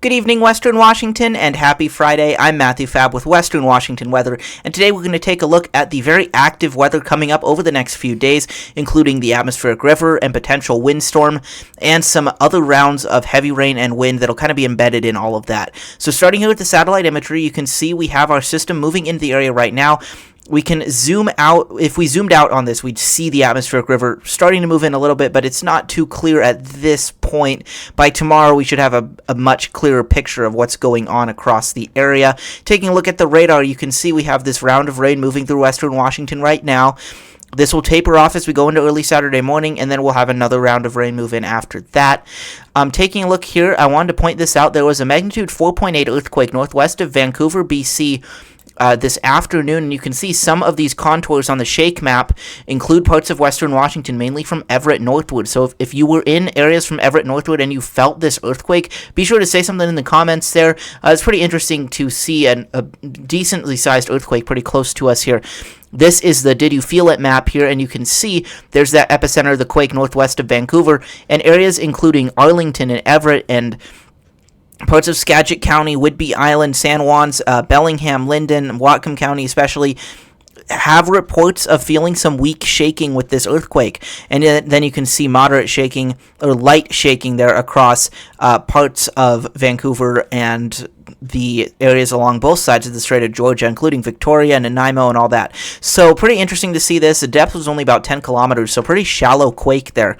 Good evening, Western Washington, and happy Friday. I'm Matthew Fab with Western Washington Weather, and today we're going to take a look at the very active weather coming up over the next few days, including the atmospheric river and potential windstorm, and some other rounds of heavy rain and wind that'll kind of be embedded in all of that. So starting here with the satellite imagery, you can see we have our system moving into the area right now. We can zoom out. If we zoomed out on this, we'd see the atmospheric river starting to move in a little bit, but it's not too clear at this point. By tomorrow, we should have a much clearer picture of what's going on across the area. Taking a look at the radar, you can see we have this round of rain moving through western Washington right now. This will taper off as we go into early Saturday morning, and then we'll have another round of rain move in after that. Taking a look here, I wanted to point this out. There was a magnitude 4.8 earthquake northwest of Vancouver, BC, this afternoon, and you can see some of these contours on the shake map include parts of western Washington, mainly from Everett northward. So if you were in areas from Everett northward and you felt this earthquake, be sure to say something in the comments there. It's pretty interesting to see a decently sized earthquake pretty close to us here. This is the Did You Feel It map here, and you can see there's that epicenter of the quake northwest of Vancouver, and areas including Arlington and Everett and parts of Skagit County, Whidbey Island, San Juans, Bellingham, Linden, Whatcom County especially, have reports of feeling some weak shaking with this earthquake. And then you can see moderate shaking or light shaking there across parts of Vancouver and the areas along both sides of the Strait of Georgia, including Victoria and Nanaimo and all that. So pretty interesting to see this. The depth was only about 10 kilometers, so pretty shallow quake there.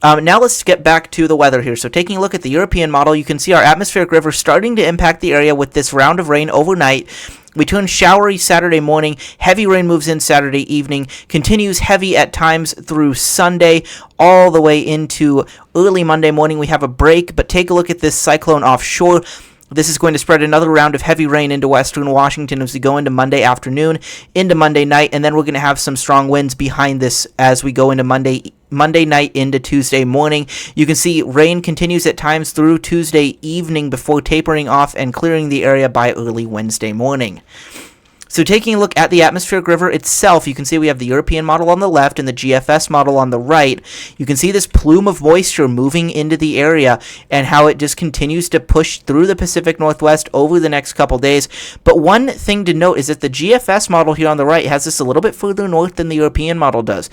Now let's get back to the weather here. So taking a look at the European model, you can see our atmospheric river starting to impact the area with this round of rain overnight. We turn showery Saturday morning, heavy rain moves in Saturday evening, continues heavy at times through Sunday, all the way into early Monday morning. We have a break, but take a look at this cyclone offshore. This is going to spread another round of heavy rain into western Washington as we go into Monday afternoon, into Monday night, and then we're going to have some strong winds behind this as we go into Monday night into Tuesday morning. You can see rain continues at times through Tuesday evening before tapering off and clearing the area by early Wednesday morning. So taking a look at the atmospheric river itself, you can see we have the European model on the left and the GFS model on the right. You can see this plume of moisture moving into the area and how it just continues to push through the Pacific Northwest over the next couple days. But one thing to note is that the GFS model here on the right has this a little bit further north than the European model does.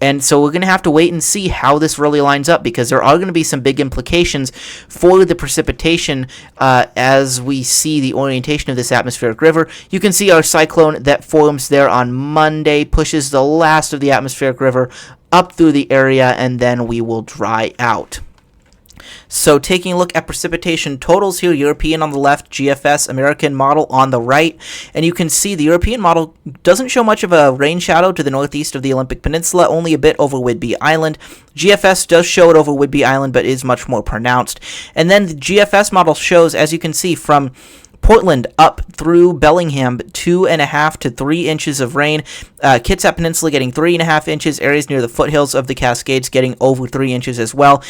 And so we're going to have to wait and see how this really lines up, because there are going to be some big implications for the precipitation as we see the orientation of this atmospheric river. You can see our cyclone that forms there on Monday pushes the last of the atmospheric river up through the area, and then we will dry out. So taking a look at precipitation totals here, European on the left, GFS American model on the right, and you can see the European model doesn't show much of a rain shadow to the northeast of the Olympic Peninsula, only a bit over Whidbey Island. GFS does show it over Whidbey Island, but is much more pronounced. And then the GFS model shows, as you can see, from Portland up through Bellingham, 2.5 to 3 inches of rain. Kitsap Peninsula getting 3.5 inches. Areas near the foothills of the Cascades getting over 3 inches as well.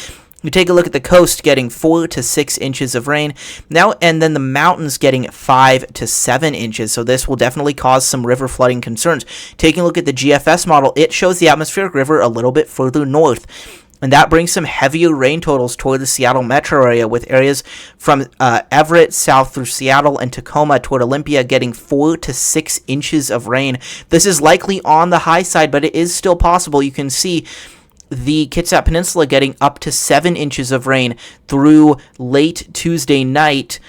You take a look at the coast getting 4 to 6 inches of rain now, and then the mountains getting 5 to 7 inches. So this will definitely cause some river flooding concerns. Taking a look at the GFS model, it shows the atmospheric river a little bit further north. And that brings some heavier rain totals toward the Seattle metro area, with areas from Everett south through Seattle and Tacoma toward Olympia getting 4 to 6 inches of rain. This is likely on the high side, but it is still possible. You can see the Kitsap Peninsula getting up to 7 inches of rain through late Tuesday night.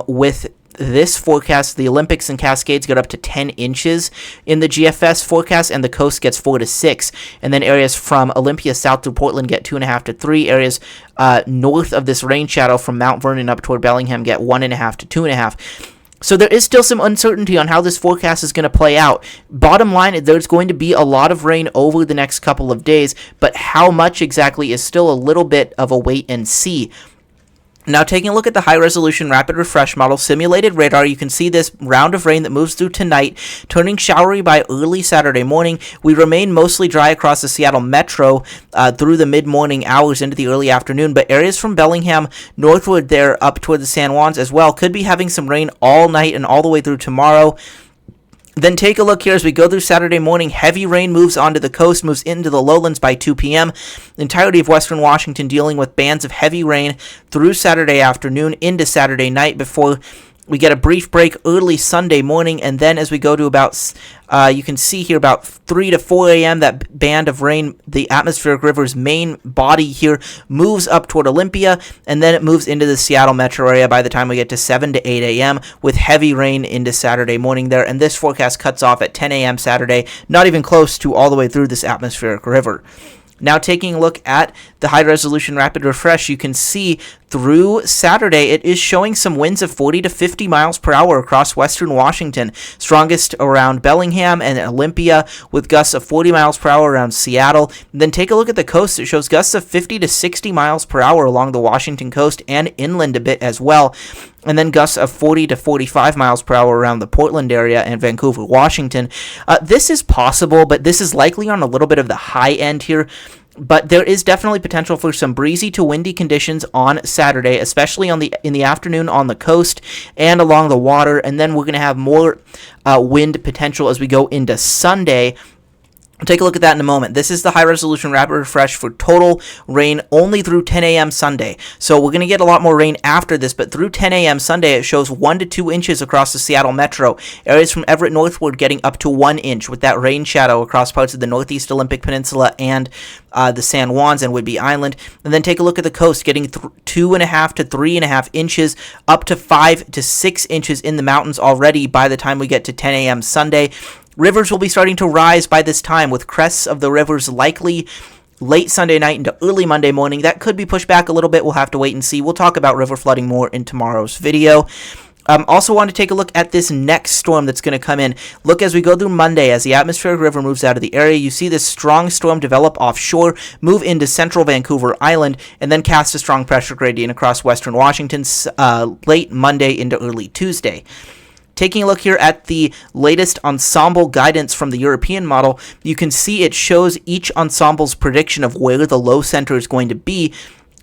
With this forecast, the Olympics and Cascades get up to 10 inches in the GFS forecast, and the coast gets 4 to 6. And then areas from Olympia south through Portland get 2.5 to 3. Areas north of this rain shadow from Mount Vernon up toward Bellingham get 1.5 to 2.5. So there is still some uncertainty on how this forecast is going to play out. Bottom line, there's going to be a lot of rain over the next couple of days, but how much exactly is still a little bit of a wait and see. Now, taking a look at the high-resolution rapid refresh model simulated radar, you can see this round of rain that moves through tonight, turning showery by early Saturday morning. We remain mostly dry across the Seattle metro through the mid-morning hours into the early afternoon, but areas from Bellingham northward there up toward the San Juans as well could be having some rain all night and all the way through tomorrow. Then take a look here as we go through Saturday morning. Heavy rain moves onto the coast, moves into the lowlands by 2 p.m. The entirety of western Washington dealing with bands of heavy rain through Saturday afternoon into Saturday night before we get a brief break early Sunday morning, and then as we go to about, you can see here about 3 to 4 a.m., that band of rain, the atmospheric river's main body here, moves up toward Olympia, and then it moves into the Seattle metro area by the time we get to 7 to 8 a.m., with heavy rain into Saturday morning there, and this forecast cuts off at 10 a.m. Saturday, not even close to all the way through this atmospheric river. Now taking a look at the high-resolution rapid refresh, you can see through Saturday it is showing some winds of 40 to 50 miles per hour across western Washington, strongest around Bellingham and Olympia, with gusts of 40 miles per hour around Seattle. And then take a look at the coast. It shows gusts of 50 to 60 miles per hour along the Washington coast and inland a bit as well. And then gusts of 40 to 45 miles per hour around the Portland area and Vancouver, Washington. This is possible, but this is likely on a little bit of the high end here. But there is definitely potential for some breezy to windy conditions on Saturday, especially in the afternoon on the coast and along the water. And then we're going to have more wind potential as we go into Sunday. We'll take a look at that in a moment. This is the high-resolution rapid refresh for total rain only through 10 a.m. Sunday. So we're going to get a lot more rain after this, but through 10 a.m. Sunday, it shows 1 to 2 inches across the Seattle metro. Areas from Everett northward getting up to 1 inch with that rain shadow across parts of the Northeast Olympic Peninsula and the San Juans and Whidbey Island. And then take a look at the coast, getting 2.5 to 3.5 inches, up to 5 to 6 inches in the mountains already by the time we get to 10 a.m. Sunday. Rivers will be starting to rise by this time, with crests of the rivers likely late Sunday night into early Monday morning. That could be pushed back a little bit. We'll have to wait and see. We'll talk about river flooding more in tomorrow's video. Also want to take a look at this next storm that's going to come in. Look as we go through Monday, as the atmospheric river moves out of the area, you see this strong storm develop offshore, move into central Vancouver Island, and then cast a strong pressure gradient across western Washington late Monday into early Tuesday. Taking a look here at the latest ensemble guidance from the European model, you can see it shows each ensemble's prediction of where the low center is going to be.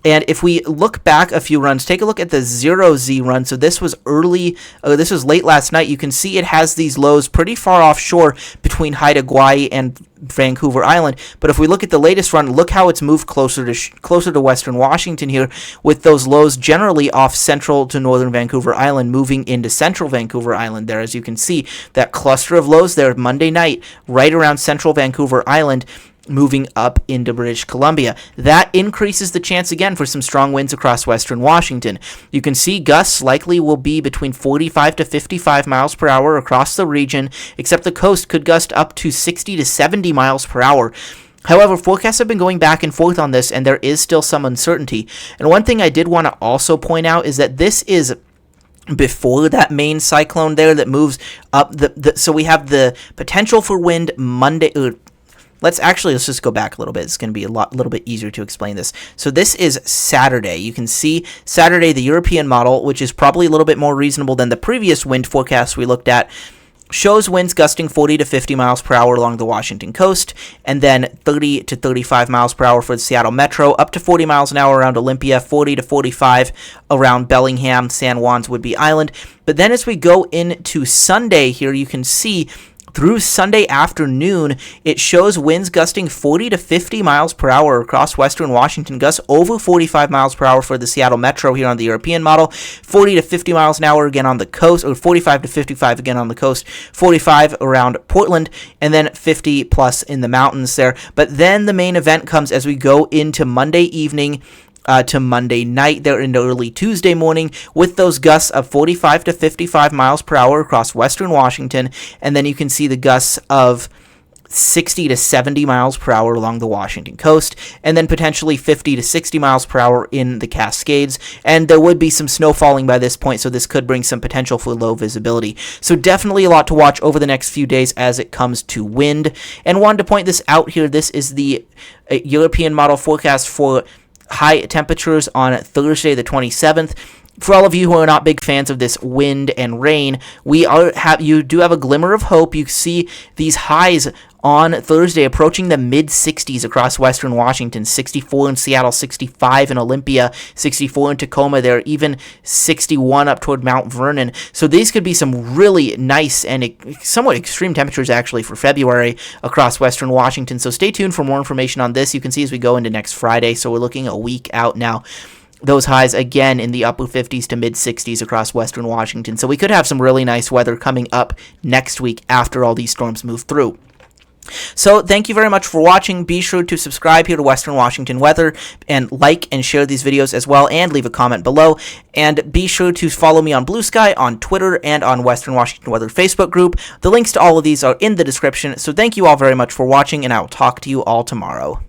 And if we look back a few runs, take a look at the 0Z run. So this was this was late last night. You can see it has these lows pretty far offshore between Haida Gwaii and Vancouver Island. But if we look at the latest run, look how it's moved closer to western Washington here, with those lows generally off central to northern Vancouver Island, moving into central Vancouver Island there. As you can see, that cluster of lows there Monday night, right around central Vancouver Island, moving up into British Columbia. That increases the chance again for some strong winds across western Washington. You can see gusts likely will be between 45 to 55 miles per hour across the region, except the coast could gust up to 60 to 70 miles per hour. However, forecasts have been going back and forth on this, and there is still some uncertainty. And one thing I did want to also point out is that this is before that main cyclone there that moves up. So we have the potential for wind Monday. Let's just go back a little bit. It's going to be a little bit easier to explain this. So this is Saturday. You can see Saturday, the European model, which is probably a little bit more reasonable than the previous wind forecast we looked at, shows winds gusting 40 to 50 miles per hour along the Washington coast, and then 30 to 35 miles per hour for the Seattle metro, up to 40 miles an hour around Olympia, 40 to 45 around Bellingham, San Juans, Whidbey Island. But then as we go into Sunday here, you can see through Sunday afternoon, it shows winds gusting 40 to 50 miles per hour across western Washington, gusts over 45 miles per hour for the Seattle metro here on the European model, 40 to 50 miles an hour again on the coast, or 45 to 55 again on the coast, 45 around Portland, and then 50 plus in the mountains there. But then the main event comes as we go into Monday evening to Monday night there into early Tuesday morning, with those gusts of 45 to 55 miles per hour across western Washington, and then you can see the gusts of 60 to 70 miles per hour along the Washington coast, and then potentially 50 to 60 miles per hour in the Cascades. And there would be some snow falling by this point, so this could bring some potential for low visibility. So definitely a lot to watch over the next few days as it comes to wind. And wanted to point this out here. This is the European model forecast for high temperatures on Thursday the 27th. For all of you who are not big fans of this wind and rain, you do have a glimmer of hope. You see these highs on Thursday approaching the mid-60s across western Washington, 64 in Seattle, 65 in Olympia, 64 in Tacoma there, even 61 up toward Mount Vernon. So these could be some really nice and somewhat extreme temperatures actually for February across western Washington. So stay tuned for more information on this. You can see as we go into next Friday, so we're looking a week out now. Those highs again in the upper 50s to mid 60s across western Washington. So we could have some really nice weather coming up next week after all these storms move through. So thank you very much for watching. Be sure to subscribe here to Western Washington Weather and like and share these videos as well, and leave a comment below. And be sure to follow me on Blue Sky, on Twitter, and on Western Washington Weather Facebook group. The links to all of these are in the description. So thank you all very much for watching, and I will talk to you all tomorrow.